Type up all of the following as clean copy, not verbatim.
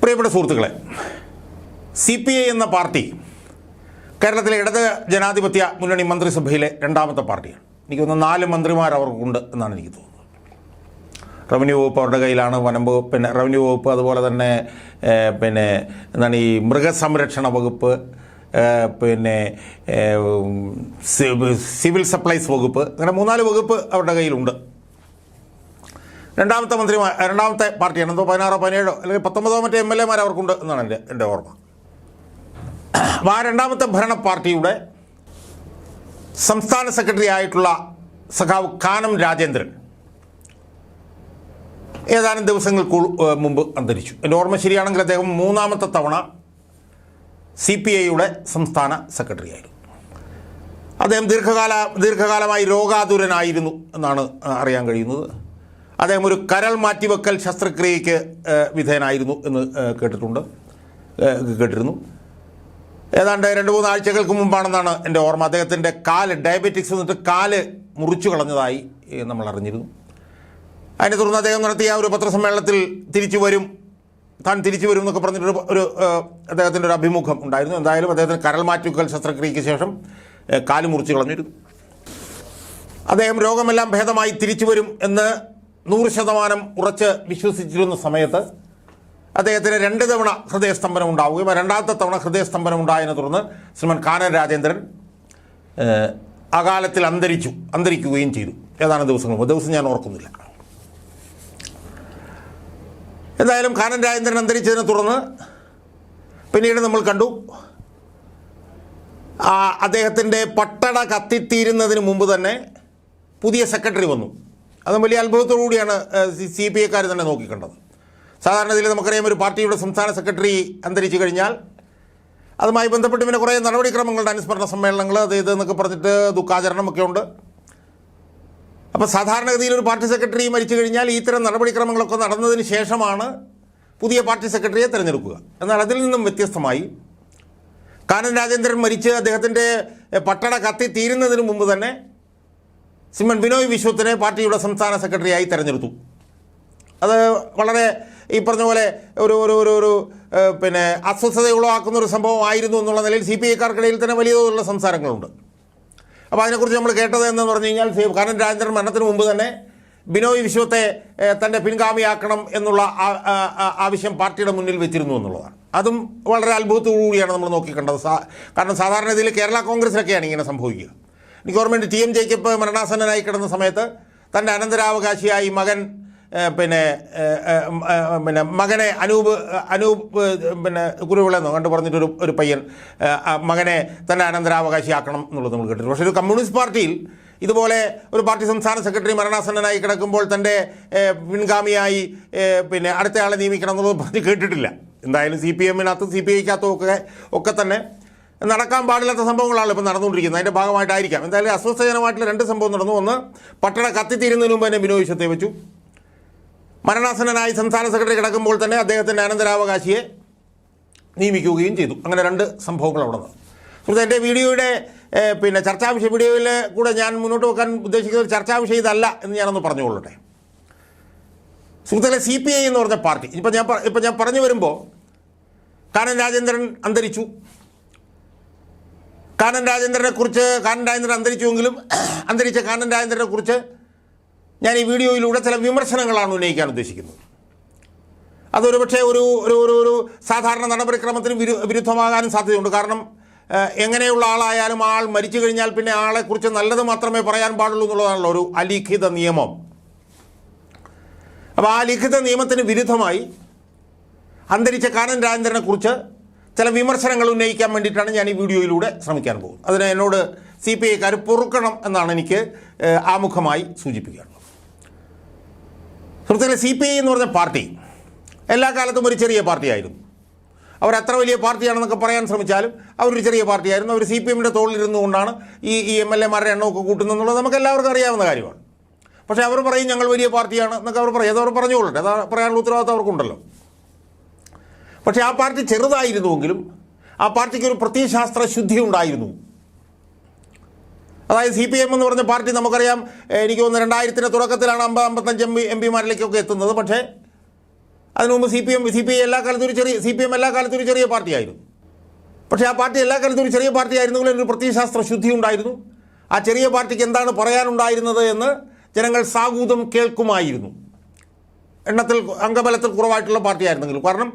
പ്രിയപ്പെട്ട സുഹൃത്തുക്കളെ, CPI എന്ന പാർട്ടി കേരളത്തിലെ ഇടത് ജനാധിപത്യ മുന്നണി മന്ത്രിസഭയിലെ രണ്ടാമത്തെ പാർട്ടിയാണ്. എനിക്ക് തോന്നുന്നു 4 മന്ത്രിമാർ അവർക്കുണ്ട് എന്നാണ് എനിക്ക് തോന്നുന്നത്. റവന്യൂ വകുപ്പ് അവരുടെ കയ്യിലാണ്, പിന്നെ റവന്യൂ വകുപ്പ്, അതുപോലെ തന്നെ എന്താണ് ഈ മൃഗസംരക്ഷണ വകുപ്പ്, പിന്നെ സിവിൽ സപ്ലൈസ് വകുപ്പ്, അങ്ങനെ 3-4 വകുപ്പ് അവരുടെ കയ്യിലുണ്ട്. രണ്ടാമത്തെ പാർട്ടിയാണ്. എന്തോ 16 17 അല്ലെങ്കിൽ 19 മറ്റേ MLA മാർ അവർക്കുണ്ട് എന്നാണ് എൻ്റെ ഓർമ്മ. അപ്പോൾ ആ രണ്ടാമത്തെ ഭരണ പാർട്ടിയുടെ സംസ്ഥാന സെക്രട്ടറി ആയിട്ടുള്ള സഖാവ് കാനം രാജേന്ദ്രൻ ഏതാനും ദിവസങ്ങൾക്ക് മുമ്പ് അന്തരിച്ചു. എൻ്റെ ഓർമ്മ ശരിയാണെങ്കിൽ അദ്ദേഹം 3ാമത്തെ തവണ CPIയുടെ സംസ്ഥാന സെക്രട്ടറി ആയിരുന്നു. അദ്ദേഹം ദീർഘകാലമായി രോഗാതുരനായിരുന്നു എന്നാണ് അറിയാൻ കഴിയുന്നത്. അദ്ദേഹം ഒരു കരൾ മാറ്റിവെക്കൽ ശസ്ത്രക്രിയയ്ക്ക് വിധേയനായിരുന്നു എന്ന് കേട്ടിരുന്നു. ഏതാണ്ട് 2-3 ആഴ്ചകൾക്ക് മുമ്പാണെന്നാണ് എൻ്റെ ഓർമ്മ. അദ്ദേഹത്തിൻ്റെ ഡയബറ്റിക്സ് എന്നിട്ട് കാല് മുറിച്ചു കളഞ്ഞതായി നമ്മൾ അറിഞ്ഞിരുന്നു. അതിനെ തുടർന്ന് അദ്ദേഹം നടത്തിയ ഒരു പത്രസമ്മേളനത്തിൽ താൻ തിരിച്ചു വരും എന്നൊക്കെ പറഞ്ഞിട്ടൊരു അദ്ദേഹത്തിൻ്റെ ഒരു അഭിമുഖം ഉണ്ടായിരുന്നു. എന്തായാലും അദ്ദേഹത്തിന് കരൾ മാറ്റിവെക്കൽ ശസ്ത്രക്രിയയ്ക്ക് ശേഷം കാല് മുറിച്ചു കളഞ്ഞിരുന്നു. അദ്ദേഹം രോഗമെല്ലാം ഭേദമായി തിരിച്ചു വരും എന്ന് 100% ഉറച്ച് വിശ്വസിച്ചിരുന്ന സമയത്ത് അദ്ദേഹത്തിന് 2 തവണ ഹൃദയസ്തംഭനം ഉണ്ടാവുകയും 2ാമത്തെ തവണ ഹൃദയസ്തംഭനം ഉണ്ടായതിനെ തുടർന്ന് ശ്രീമാൻ കാനം രാജേന്ദ്രൻ അകാലത്തിൽ അന്തരിക്കുകയും ചെയ്തു. ഏതാനും ദിവസം ഞാൻ ഓർക്കുന്നില്ല. എന്തായാലും കാനം രാജേന്ദ്രൻ അന്തരിച്ചതിനെ തുടർന്ന് പിന്നീട് നമ്മൾ കണ്ടു അദ്ദേഹത്തിൻ്റെ പട്ടട കത്തിത്തീരുന്നതിന് മുമ്പ് തന്നെ പുതിയ സെക്രട്ടറി വന്നു. അതും വലിയ അത്ഭുതത്തോടുകൂടിയാണ് CPIക്കാർ തന്നെ നോക്കിക്കണ്ടത്. സാധാരണ ഇതിൽ നമുക്കറിയാം, ഒരു പാർട്ടിയുടെ സംസ്ഥാന സെക്രട്ടറി അന്തരിച്ചു കഴിഞ്ഞാൽ അതുമായി ബന്ധപ്പെട്ട് പിന്നെ കുറേ നടപടിക്രമങ്ങളുടെ അനുസ്മരണ സമ്മേളനങ്ങൾ ഇതെന്നൊക്കെ പറഞ്ഞിട്ട് ദുഃഖാചരണമൊക്കെ ഉണ്ട്. അപ്പോൾ സാധാരണഗതിയിൽ ഒരു പാർട്ടി സെക്രട്ടറി മരിച്ചു കഴിഞ്ഞാൽ ഇത്തരം നടപടിക്രമങ്ങളൊക്കെ നടന്നതിന് ശേഷമാണ് പുതിയ പാർട്ടി സെക്രട്ടറിയെ തിരഞ്ഞെടുക്കുക. എന്നാൽ അതിൽ നിന്നും വ്യത്യസ്തമായി കാനം രാജേന്ദ്രൻ മരിച്ച് അദ്ദേഹത്തിൻ്റെ പട്ടട കത്തി തീരുന്നതിന് മുമ്പ് തന്നെ ശ്രീമൻ ബിനോയ് വിശ്വത്തിനെ പാർട്ടിയുടെ സംസ്ഥാന സെക്രട്ടറിയായി തിരഞ്ഞെടുത്തു. അത് വളരെ ഈ പറഞ്ഞ പോലെ ഒരു അസ്വസ്ഥത ഉളവാക്കുന്ന ഒരു സംഭവമായിരുന്നു എന്നുള്ള നിലയിൽ CPIക്കാർക്കിടയിൽ തന്നെ വലിയ തോതിലുള്ള സംസാരങ്ങളുണ്ട്. അപ്പോൾ അതിനെക്കുറിച്ച് നമ്മൾ കേട്ടത് എന്ന് പറഞ്ഞു കഴിഞ്ഞാൽ, കാനം രാജേന്ദ്രൻ മരണത്തിന് മുമ്പ് തന്നെ ബിനോയ് വിശ്വത്തെ തൻ്റെ പിൻഗാമിയാക്കണം എന്നുള്ള ആവശ്യം പാർട്ടിയുടെ മുന്നിൽ വെച്ചിരുന്നു എന്നുള്ളതാണ്. അതും വളരെ അത്ഭുതത്തോടുകൂടിയാണ് നമ്മൾ നോക്കിക്കണ്ടത്. കാരണം സാധാരണ ഇതിൽ കേരള കോൺഗ്രസിലൊക്കെയാണ് ഇങ്ങനെ സംഭവിക്കുക. എനിക്ക് ഓർമ്മയുണ്ട്, TM ജേക്കബ് മരണാസന്നനായി കിടന്ന സമയത്ത് തൻ്റെ അനന്തരാവകാശിയായി മകനെ അനൂപ് കുരുവിളെന്നോ കണ്ടു പറഞ്ഞിട്ടൊരു ഒരു പയ്യൻ മകനെ തൻ്റെ അനന്തരാവകാശിയാക്കണം എന്നുള്ളത് നമ്മൾ കേട്ടിട്ടുണ്ട്. പക്ഷേ ഒരു കമ്മ്യൂണിസ്റ്റ് പാർട്ടിയിൽ ഇതുപോലെ ഒരു പാർട്ടി സംസ്ഥാന സെക്രട്ടറി മരണാസന്നനായി കിടക്കുമ്പോൾ തൻ്റെ പിൻഗാമിയായി അടുത്തയാളെ നിയമിക്കണം എന്നുള്ളത് പറഞ്ഞ് കേട്ടിട്ടില്ല. എന്തായാലും CPMനകത്തും CPIക്കകത്തും ഒക്കെ തന്നെ നടക്കാൻ പാടില്ലാത്ത സംഭവങ്ങളാണ് ഇപ്പോൾ നടന്നുകൊണ്ടിരിക്കുന്നത്. അതിൻ്റെ ഭാഗമായിട്ടായിരിക്കാം. എന്തായാലും അസ്വസ്ഥജനമായിട്ടുള്ള 2 സംഭവം നടന്നു. ഒന്ന്, പട്ടണ കത്തിത്തീരുന്നതിന് മുമ്പ് തന്നെ ബിനോയ് വിശ്വത്തെ വെച്ചു. മരണാസന്നനായി സംസ്ഥാന സെക്രട്ടറി കിടക്കുമ്പോൾ തന്നെ അദ്ദേഹത്തിൻ്റെ അനന്തരാവകാശിയെ നിയമിക്കുകയും ചെയ്തു. അങ്ങനെ 2 സംഭവങ്ങൾ അവിടെ നടന്നു. സുഹൃത്ത്, എൻ്റെ വീഡിയോയുടെ വീഡിയോയിൽ കൂടെ ഞാൻ മുന്നോട്ട് വെക്കാൻ ഉദ്ദേശിക്കുന്ന ചർച്ചാ വിഷയം ഇതല്ല എന്ന് ഞാനൊന്ന് പറഞ്ഞുകൊള്ളട്ടെ. സുഹൃത്തുക്കളെ, CPI എന്ന് പറഞ്ഞ പാർട്ടി ഇപ്പം ഞാൻ പറഞ്ഞു വരുമ്പോൾ കാനം രാജേന്ദ്രൻ അന്തരിച്ചു. കാനം രാജേന്ദ്രൻ അന്തരിച്ചുവെങ്കിലും അന്തരിച്ച കാനം രാജേന്ദ്രനെ കുറിച്ച് ഞാൻ ഈ വീഡിയോയിലൂടെ ചില വിമർശനങ്ങളാണ് ഉന്നയിക്കാൻ ഉദ്ദേശിക്കുന്നത്. അതൊരു പക്ഷേ ഒരു സാധാരണ നടപടിക്രമത്തിന് വിരുദ്ധമാകാനും സാധ്യതയുണ്ട്. കാരണം എങ്ങനെയുള്ള ആളായാലും ആൾ മരിച്ചു കഴിഞ്ഞാൽ പിന്നെ ആളെക്കുറിച്ച് നല്ലത് മാത്രമേ പറയാൻ പാടുള്ളൂ എന്നുള്ളതാണല്ലോ ഒരു അലിഖിത നിയമം. അപ്പോൾ ആ ലിഖിത നിയമത്തിന് വിരുദ്ധമായി അന്തരിച്ച കാനം രാജേന്ദ്രനെ കുറിച്ച് ചില വിമർശനങ്ങൾ ഉന്നയിക്കാൻ വേണ്ടിയിട്ടാണ് ഞാൻ ഈ വീഡിയോയിലൂടെ ശ്രമിക്കാൻ പോകുന്നത്. അതിന് എന്നോട് CPIക്കാർ പൊറുക്കണം എന്നാണ് എനിക്ക് ആമുഖമായി സൂചിപ്പിക്കാറുള്ളത്. സുഹൃത്തുക്കളെ, CPI എന്ന് പറഞ്ഞ പാർട്ടി എല്ലാ കാലത്തും ഒരു ചെറിയ പാർട്ടിയായിരുന്നു. അവർ എത്ര വലിയ പാർട്ടിയാണെന്നൊക്കെ പറയാൻ ശ്രമിച്ചാലും അവരൊരു ചെറിയ പാർട്ടിയായിരുന്നു. അവർ CPMൻ്റെ തോളിലിരുന്നു കൊണ്ടാണ് ഈ MLA മാരുടെ എണ്ണമൊക്കെ കൂട്ടുന്നതെന്നുള്ളത് നമുക്ക് എല്ലാവർക്കും അറിയാവുന്ന കാര്യമാണ്. പക്ഷേ അവർ പറയും ഞങ്ങൾ വലിയ പാർട്ടിയാണ് എന്നൊക്കെ അവർ പറയും. അതവർ പറഞ്ഞുകൊള്ളട്ടെ, അത് പറയാനുള്ള ഉത്തരവാദിത്വം അവർക്കുണ്ടല്ലോ. പക്ഷേ ആ പാർട്ടി ചെറുതായിരുന്നുവെങ്കിലും ആ പാർട്ടിക്ക് ഒരു പ്രത്യയശാസ്ത്ര ശുദ്ധി ഉണ്ടായിരുന്നു. അതായത് CPM എന്ന് പറഞ്ഞ പാർട്ടി നമുക്കറിയാം, എനിക്ക് തോന്നുന്നു 2000-ന്റെ തുടക്കത്തിലാണ് 50-55 MPമാരിലേക്കൊക്കെ എത്തുന്നത്. പക്ഷേ അതിനു മുമ്പ് സി പി ഐ എല്ലാ കാലത്തും എല്ലാ കാലത്തും ഒരു ചെറിയ പാർട്ടിയായിരുന്നു. പക്ഷേ ആ പാർട്ടി എല്ലാ കാലത്തും ഒരു ചെറിയ പാർട്ടിയായിരുന്നെങ്കിലും ഒരു പ്രത്യയശാസ്ത്ര ശുദ്ധി ഉണ്ടായിരുന്നു. ആ ചെറിയ പാർട്ടിക്ക് എന്താണ് പറയാനുണ്ടായിരുന്നത് എന്ന് ജനങ്ങൾ സാഗൂതം കേൾക്കുമായിരുന്നു. എണ്ണത്തിൽ അംഗബലത്തിൽ കുറവായിട്ടുള്ള പാർട്ടിയായിരുന്നെങ്കിലും. കാരണം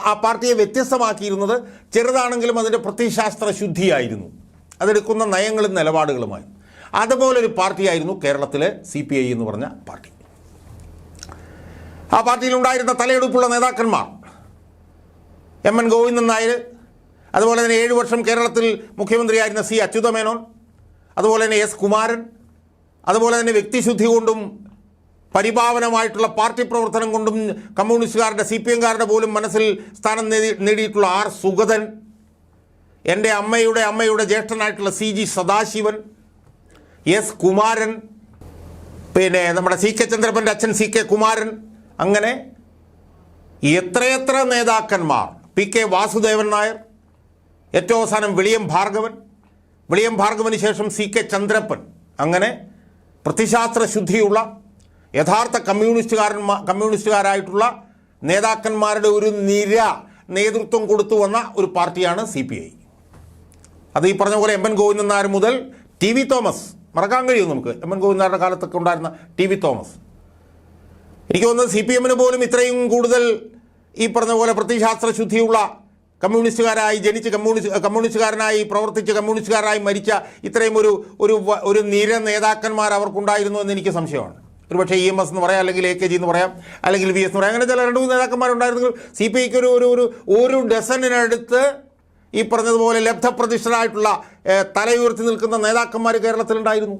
ആ പാർട്ടിയെ വ്യത്യസ്തമാക്കിയിരുന്നത് ചെറുതാണെങ്കിലും അതിൻ്റെ പ്രത്യയശാസ്ത്ര ശുദ്ധിയായിരുന്നു, അതെടുക്കുന്ന നയങ്ങളും നിലപാടുകളുമായിരുന്നു. അതുപോലൊരു പാർട്ടിയായിരുന്നു കേരളത്തിലെ CPI എന്ന് പറഞ്ഞ പാർട്ടി. ആ പാർട്ടിയിലുണ്ടായിരുന്ന തലയെടുപ്പുള്ള നേതാക്കന്മാർ എം.എൻ. ഗോവിന്ദൻ നായർ, അതുപോലെ തന്നെ 7 വർഷം കേരളത്തിൽ മുഖ്യമന്ത്രിയായിരുന്ന C. അച്യുതമേനോൻ, അതുപോലെ തന്നെ S. കുമാരൻ, അതുപോലെ തന്നെ വ്യക്തിശുദ്ധി കൊണ്ടും പരിപാവനമായിട്ടുള്ള പാർട്ടി പ്രവർത്തനം കൊണ്ടും കമ്മ്യൂണിസ്റ്റുകാരുടെ CPM-കാരുടെ പോലും മനസ്സിൽ സ്ഥാനം നേടിയിട്ടുള്ള R. സുഗതൻ, എൻ്റെ അമ്മയുടെ ജ്യേഷ്ഠനായിട്ടുള്ള CG സദാശിവൻ, S. കുമാരൻ, പിന്നെ നമ്മുടെ CK ചന്ദ്രപ്പൻ്റെ അച്ഛൻ CK കുമാരൻ, അങ്ങനെ എത്രയെത്ര നേതാക്കന്മാർ, PK വാസുദേവൻ നായർ, ഏറ്റവും അവസാനം വിളിയം ഭാർഗവന് ശേഷം CK ചന്ദ്രപ്പൻ, അങ്ങനെ പ്രത്യയശാസ്ത്ര ശുദ്ധിയുള്ള യഥാർത്ഥ കമ്മ്യൂണിസ്റ്റുകാരായിട്ടുള്ള നേതാക്കന്മാരുടെ ഒരു നിര നേതൃത്വം കൊടുത്തു വന്ന ഒരു പാർട്ടിയാണ് CPI. അത് ഈ പറഞ്ഞ പോലെ എം.എൻ. ഗോവിന്ദൻ നായർ മുതൽ TV തോമസ്, മറക്കാൻ കഴിയും നമുക്ക്, എം.എൻ. ഗോവിന്ദൻ നായരുടെ കാലത്തൊക്കെ ഉണ്ടായിരുന്ന TV തോമസ്. എനിക്ക് തോന്നുന്നത് CPM-ന് പോലും ഇത്രയും കൂടുതൽ ഈ പറഞ്ഞ പോലെ പ്രത്യയശാസ്ത്ര ശുദ്ധിയുള്ള കമ്മ്യൂണിസ്റ്റുകാരായി ജനിച്ച് കമ്മ്യൂണിസ്റ്റുകാരനായി പ്രവർത്തിച്ച് കമ്മ്യൂണിസ്റ്റുകാരായി മരിച്ച ഇത്രയും ഒരു നിര നേതാക്കന്മാർ അവർക്കുണ്ടായിരുന്നു എന്ന് എനിക്ക് സംശയമാണ്. ഒരുപക്ഷെ EMS എന്ന് പറയാം, അല്ലെങ്കിൽ AKG എന്ന് പറയാം, അല്ലെങ്കിൽ VS എന്ന് പറയാം, അങ്ങനെ ചില 2-3 നേതാക്കന്മാരുണ്ടായിരുന്നെങ്കിൽ CPIക്ക് ഒരു ഡസനിനടുത്ത് ഈ പറഞ്ഞതുപോലെ ലബ്ധപ്രതിഷ്ഠരായിട്ടുള്ള തലയുയർത്തി നിൽക്കുന്ന നേതാക്കന്മാർ കേരളത്തിലുണ്ടായിരുന്നു.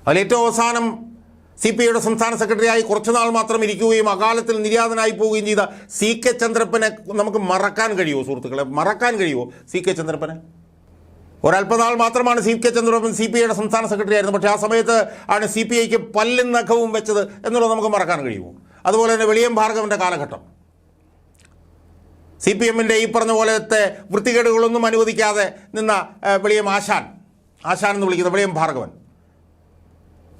അതിലേറ്റവും അവസാനം CPIയുടെ സംസ്ഥാന സെക്രട്ടറിയായി കുറച്ചുനാൾ മാത്രം ഇരിക്കുകയും അകാലത്തിൽ നിര്യാതനായി പോവുകയും ചെയ്ത CK ചന്ദ്രപ്പനെ നമുക്ക് മറക്കാൻ കഴിയുമോ സുഹൃത്തുക്കളെ? മറക്കാൻ കഴിയുമോ CK ചന്ദ്രപ്പനെ? ഒരല്പനാൾ മാത്രമാണ് CK ചന്ദ്രപ്പൻ CPIയുടെ സംസ്ഥാന സെക്രട്ടറി ആയിരുന്നു. പക്ഷേ ആ സമയത്ത് ആണ് CPIക്ക് പല്ലും നഖവും വെച്ചത് എന്നുള്ളത് നമുക്ക് മറക്കാൻ കഴിയുമോ? അതുപോലെ തന്നെ വിളിയം ഭാർഗവൻ്റെ കാലഘട്ടം, CPM-ൻ്റെ ഈ പറഞ്ഞ പോലത്തെ വൃത്തികേടുകളൊന്നും അനുവദിക്കാതെ നിന്ന വിളിയം ആശാൻ എന്ന് വിളിക്കുന്ന വിളിയം ഭാർഗവൻ,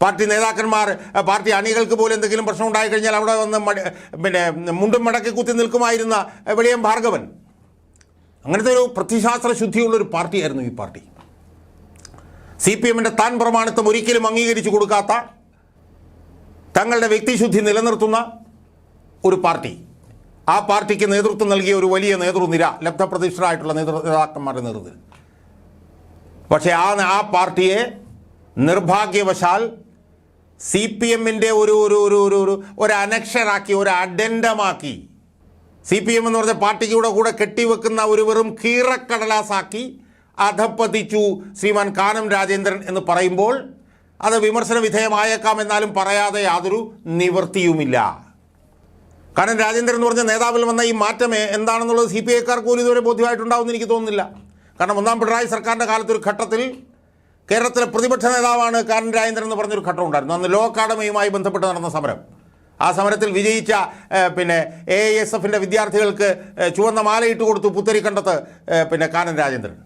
പാർട്ടി നേതാക്കന്മാർ, പാർട്ടി അണികൾക്ക് പോലും എന്തെങ്കിലും പ്രശ്നം ഉണ്ടായിക്കഴിഞ്ഞാൽ അവിടെ വന്ന് പിന്നെ മുണ്ടും മടക്കി കുത്തി നിൽക്കുമായിരുന്ന വിളിയം ഭാർഗവൻ, അങ്ങനത്തെ ഒരു പ്രത്യയശാസ്ത്ര ശുദ്ധിയുള്ളൊരു പാർട്ടിയായിരുന്നു ഈ പാർട്ടി. CPM-ൻ്റെ താൻ പ്രമാണിത്വം ഒരിക്കലും അംഗീകരിച്ചു കൊടുക്കാത്ത, തങ്ങളുടെ വ്യക്തിശുദ്ധി നിലനിർത്തുന്ന ഒരു പാർട്ടി. ആ പാർട്ടിക്ക് നേതൃത്വം നൽകിയ ഒരു വലിയ നേതൃനിര, ലബ്ധപ്രതിഷ്ഠരായിട്ടുള്ള നേതാക്കന്മാരുടെ നേതൃത്വം. പക്ഷേ ആ പാർട്ടിയെ നിർഭാഗ്യവശാൽ CPM-ൻ്റെ ഒരു അനക്ഷരാക്കി, ഒരു അഡെൻഡമാക്കി, CPM എന്ന് പറഞ്ഞ പാർട്ടിക്ക് കൂടെ കെട്ടിവെക്കുന്ന ഒരു വെറും കീറക്കടലാസാക്കി അധപ്പതിച്ചു ശ്രീമാൻ കാനം രാജേന്ദ്രൻ എന്ന് പറയുമ്പോൾ അത് വിമർശന വിധേയമായേക്കാം. എന്നാലും പറയാതെ യാതൊരു നിവൃത്തിയുമില്ല. കാനം രാജേന്ദ്രൻ എന്ന് പറഞ്ഞ നേതാവിൽ വന്ന ഈ മാറ്റം എന്താണെന്നുള്ളത് CPI-ക്കാർക്ക് പോലും ഇതുവരെ ബോധ്യമായിട്ടുണ്ടാവുമെന്ന് എനിക്ക് തോന്നുന്നില്ല. കാരണം ഒന്നാം പിണറായി സർക്കാരിൻ്റെ കാലത്തൊരു ഘട്ടത്തിൽ കേരളത്തിലെ പ്രതിപക്ഷ നേതാവാണ് കാനം രാജേന്ദ്രൻ എന്ന് പറഞ്ഞൊരു ഘട്ടം ഉണ്ടായിരുന്നു. അന്ന് ലോ അക്കാഡമിയുമായി ബന്ധപ്പെട്ട് നടന്ന സമരം. ആ സമരത്തിൽ വിജയിച്ച പിന്നെ AISF-ൻ്റെ വിദ്യാർത്ഥികൾക്ക് ചുവന്ന മാലയിട്ട് കൊടുത്തു പുത്തരിക്കണ്ടത്ത് കാനം രാജേന്ദ്രൻ.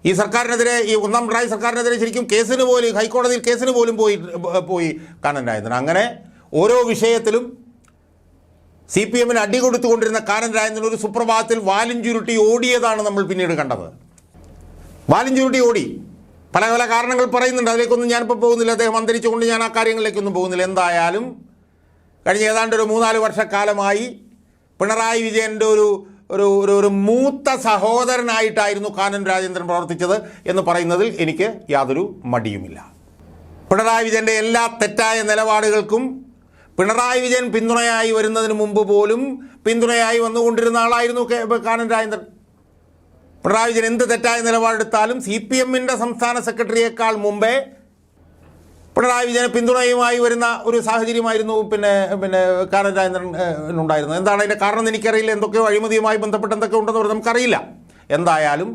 ഈ സർക്കാരിനെതിരെ, ഈ ഒന്നാം പിണറായി സർക്കാരിനെതിരെ ശരിക്കും ഹൈക്കോടതിയിൽ കേസിന് പോലും പോയി കാനം രാജേന്ദ്രൻ. അങ്ങനെ ഓരോ വിഷയത്തിലും CPM-ന് അടി കൊടുത്തുകൊണ്ടിരുന്ന കാനം രാജേന്ദ്രൻ ഒരു സുപ്രഭാതത്തിൽ വാലും ചുരുട്ടി ഓടിയതാണ് നമ്മൾ പിന്നീട് കണ്ടത്. വാലും ചുരുട്ടി ഓടി. പല കാരണങ്ങൾ പറയുന്നുണ്ട്, അതിലേക്കൊന്നും ഞാനിപ്പോൾ പോകുന്നില്ല. അദ്ദേഹം അന്തരിച്ചുകൊണ്ട് ഞാൻ ആ കാര്യങ്ങളിലേക്കൊന്നും പോകുന്നില്ല. എന്തായാലും കഴിഞ്ഞ ഏതാണ്ട് ഒരു 3-4 വർഷക്കാലമായി പിണറായി വിജയൻ്റെ ഒരു മൂത്ത സഹോദരനായിട്ടായിരുന്നു കാനം രാജേന്ദ്രൻ പ്രവർത്തിച്ചത് എന്ന് പറയുന്നതിൽ എനിക്ക് യാതൊരു മടിയുമില്ല. പിണറായി വിജയൻ്റെ എല്ലാ തെറ്റായ നിലപാടുകൾക്കും പിണറായി വിജയൻ പിന്തുണയായി വരുന്നതിന് മുമ്പ് പോലും പിന്തുണയായി വന്നുകൊണ്ടിരുന്ന ആളായിരുന്നു കാനം രാജേന്ദ്രൻ. പിണറായി വിജയൻ എന്ത് തെറ്റായ നിലപാടെടുത്താലും CPM-ൻ്റെ സംസ്ഥാന സെക്രട്ടറിയേക്കാൾ മുമ്പേ പിണറായി വിജയന് പിന്തുണയുമായി വരുന്ന ഒരു സാഹചര്യമായിരുന്നു കാനം രാജേന്ദ്രൻ ഉണ്ടായിരുന്നത്. എന്താണ് അതിൻ്റെ കാരണം എന്ന് എനിക്കറിയില്ല. എന്തൊക്കെയോ അഴിമതിയുമായി ബന്ധപ്പെട്ട് എന്തൊക്കെ ഉണ്ടെന്ന് പറഞ്ഞാൽ നമുക്കറിയില്ല. എന്തായാലും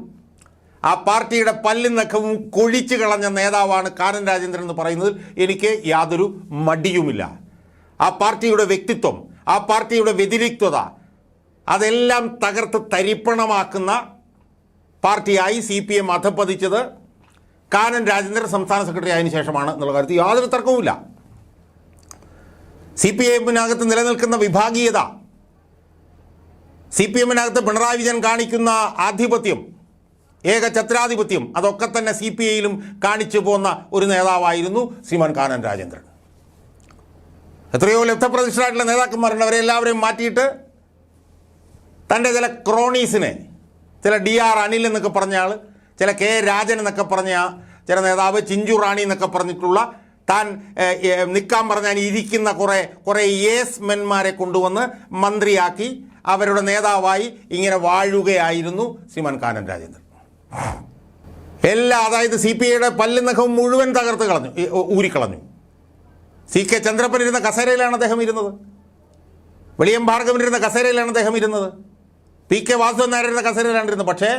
ആ പാർട്ടിയുടെ പല്ലും നഖവും കൊഴിച്ചു കളഞ്ഞ നേതാവാണ് കാനം രാജേന്ദ്രൻ എന്ന് പറയുന്നതിൽ എനിക്ക് യാതൊരു മടിയുമില്ല. ആ പാർട്ടിയുടെ വ്യക്തിത്വം, ആ പാർട്ടിയുടെ വ്യതിരിക്തത, അതെല്ലാം തകർത്ത് തരിപ്പണമാക്കുന്ന പാർട്ടിയായി CPM അധപ്പതിച്ചത് കാനം രാജേന്ദ്രൻ സംസ്ഥാന സെക്രട്ടറി ആയതിനു ശേഷമാണ് എന്നുള്ള കാര്യത്തിൽ യാതൊരു തർക്കവുമില്ല. CPM-നകത്ത് നിലനിൽക്കുന്ന വിഭാഗീയത, CPM-നകത്ത് പിണറായി വിജയൻ കാണിക്കുന്ന ആധിപത്യം, ഏകഛത്രാധിപത്യം, അതൊക്കെ തന്നെ CPI-യിലും കാണിച്ചു പോന്ന ഒരു നേതാവായിരുന്നു ശ്രീമാൻ കാനൻ രാജേന്ദ്രൻ. എത്രയോ ലബ്ധപ്രതിഷ്ഠരായിട്ടുള്ള നേതാക്കന്മാരുണ്ട്. അവരെ എല്ലാവരെയും മാറ്റിയിട്ട് തൻ്റെ ചില ക്രോണീസിനെ, ചില DR അനിൽ എന്നൊക്കെ പറഞ്ഞ ആൾ, ചില K രാജൻ എന്നൊക്കെ പറഞ്ഞ ചില നേതാവ്, ചിഞ്ചു റാണി എന്നൊക്കെ പറഞ്ഞിട്ടുള്ള, താൻ നിൽക്കാൻ പറഞ്ഞാൽ ഇരിക്കുന്ന കുറേ യേസ് മെന്മാരെ കൊണ്ടുവന്ന് മന്ത്രിയാക്കി അവരുടെ നേതാവായി ഇങ്ങനെ വാഴുകയായിരുന്നു ശ്രീമാൻ കാനൻ രാജേന്ദ്രൻ. അതായത് CPI-യുടെ പല്ലും നഖവും മുഴുവൻ തകർത്ത് കളഞ്ഞു, ഊരിക്കളഞ്ഞു. CK ചന്ദ്രപ്പൻ ഇരുന്ന കസേരയിലാണ് അദ്ദേഹം ഇരുന്നത്. വെളിയം ഭാർഗവൻ ഇരുന്ന കസേരയിലാണ് അദ്ദേഹം ഇരുന്നത്. PK വാസുദേവൻ നായർ ഇരുന്ന കസേരയിലാണ് ഇരുന്നത്. പക്ഷേ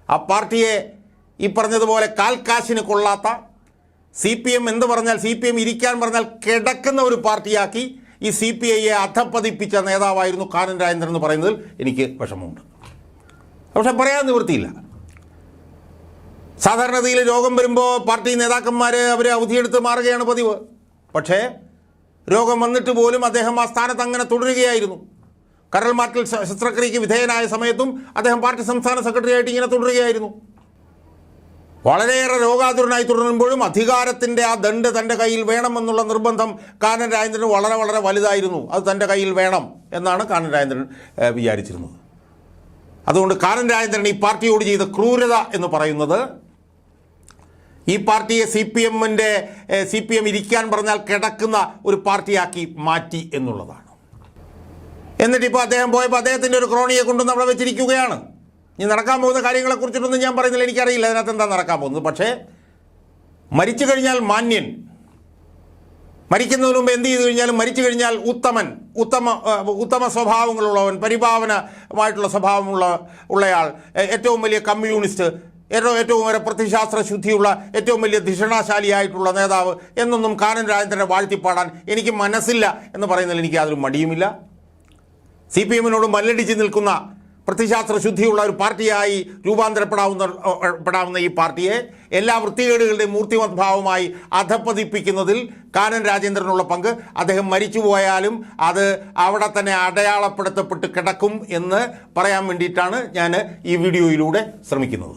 ആ പാർട്ടിയെ ഈ പറഞ്ഞതുപോലെ കാൽക്കാശിന് കൊള്ളാത്ത, CPM എന്ന് പറഞ്ഞാൽ, CPM ഇരിക്കാൻ പറഞ്ഞാൽ കിടക്കുന്ന ഒരു പാർട്ടിയാക്കി ഈ CPI-യെ അധപ്പതിപ്പിച്ച നേതാവായിരുന്നു കാനൻ രാജേന്ദ്രൻ എന്ന് പറയുന്നതിൽ എനിക്ക് വിഷമമുണ്ട്. പക്ഷെ പറയാൻ നിവൃത്തിയില്ല. സാധാരണഗതിയിൽ രോഗം വരുമ്പോൾ പാർട്ടി നേതാക്കന്മാർ അവർ അവധിയെടുത്ത് മാറുകയാണ് പതിവ്. പക്ഷേ രോഗം വന്നിട്ട് പോലും അദ്ദേഹം ആ സ്ഥാനത്ത് അങ്ങനെ തുടരുകയായിരുന്നു. കരൾ മാറ്റൽ ശസ്ത്രക്രിയയ്ക്ക് വിധേയനായ സമയത്തും അദ്ദേഹം പാർട്ടി സംസ്ഥാന സെക്രട്ടറി ആയിട്ട് ഇങ്ങനെ തുടരുകയായിരുന്നു. വളരെയേറെ രോഗാതുരനായി തുടരുമ്പോഴും അധികാരത്തിൻ്റെ ആ ദണ്ട് തൻ്റെ കയ്യിൽ വേണമെന്നുള്ള നിർബന്ധം കാനൻ രാജേന്ദ്രന് വളരെ വളരെ വലുതായിരുന്നു. അത് തൻ്റെ കയ്യിൽ വേണം എന്നാണ് കാനൻ രാജേന്ദ്രൻ വിചാരിച്ചിരുന്നത്. അതുകൊണ്ട് കാനൻ രാജേന്ദ്രൻ ഈ പാർട്ടിയോട് ചെയ്ത ക്രൂരത എന്ന് പറയുന്നത് ഈ പാർട്ടിയെ CPM ഇരിക്കാൻ പറഞ്ഞാൽ കിടക്കുന്ന ഒരു പാർട്ടിയാക്കി മാറ്റി എന്നുള്ളതാണ്. എന്നിട്ടിപ്പോൾ അദ്ദേഹം പോയപ്പോൾ അദ്ദേഹത്തിൻ്റെ ഒരു ക്രോണിയെ കൊണ്ടുവന്ന് അവിടെ വെച്ചിരിക്കുകയാണ്. ഇനി നടക്കാൻ പോകുന്ന കാര്യങ്ങളെക്കുറിച്ചിട്ടൊന്നും ഞാൻ പറയുന്നില്ല, എനിക്കറിയില്ല അതിനകത്ത് എന്താ നടക്കാൻ പോകുന്നത്. പക്ഷേ മരിച്ചു കഴിഞ്ഞാൽ മാന്യൻ, മരിക്കുന്നതിന് മുമ്പ് എന്ത് ചെയ്തു കഴിഞ്ഞാലും മരിച്ചു കഴിഞ്ഞാൽ ഉത്തമൻ, ഉത്തമ സ്വഭാവങ്ങളുള്ളവൻ, പരിഭാവനമായിട്ടുള്ള സ്വഭാവമുള്ളയാൾ, ഏറ്റവും വലിയ കമ്മ്യൂണിസ്റ്റ്, ഏറ്റവും വരെ പ്രത്യശാസ്ത്ര ശുദ്ധിയുള്ള, ഏറ്റവും വലിയ ധിഷണാശാലിയായിട്ടുള്ള നേതാവ് എന്നൊന്നും കാനൻ രാജേന്ദ്രനെ വാഴ്ത്തിപ്പാടാൻ എനിക്ക് മനസ്സില്ല എന്ന് പറയുന്നതിൽ എനിക്ക് യാതൊരു മടിയുമില്ല. CPM-നോട് മല്ലടിച്ച് നിൽക്കുന്ന പ്രത്യശാസ്ത്ര ശുദ്ധിയുള്ള ഒരു പാർട്ടിയായി രൂപാന്തരപ്പെടാവുന്ന ഈ പാർട്ടിയെ എല്ലാ വൃത്തികേടുകളുടെയും മൂർത്തിമദ്ഭാവമായി അധപ്പതിപ്പിക്കുന്നതിൽ കാനൻ രാജേന്ദ്രനുള്ള പങ്ക്, അദ്ദേഹം മരിച്ചുപോയാലും അത് അവിടെ തന്നെ അടയാളപ്പെടുത്തപ്പെട്ട് കിടക്കും എന്ന് പറയാൻ വേണ്ടിയിട്ടാണ് ഞാൻ ഈ വീഡിയോയിലൂടെ ശ്രമിക്കുന്നത്.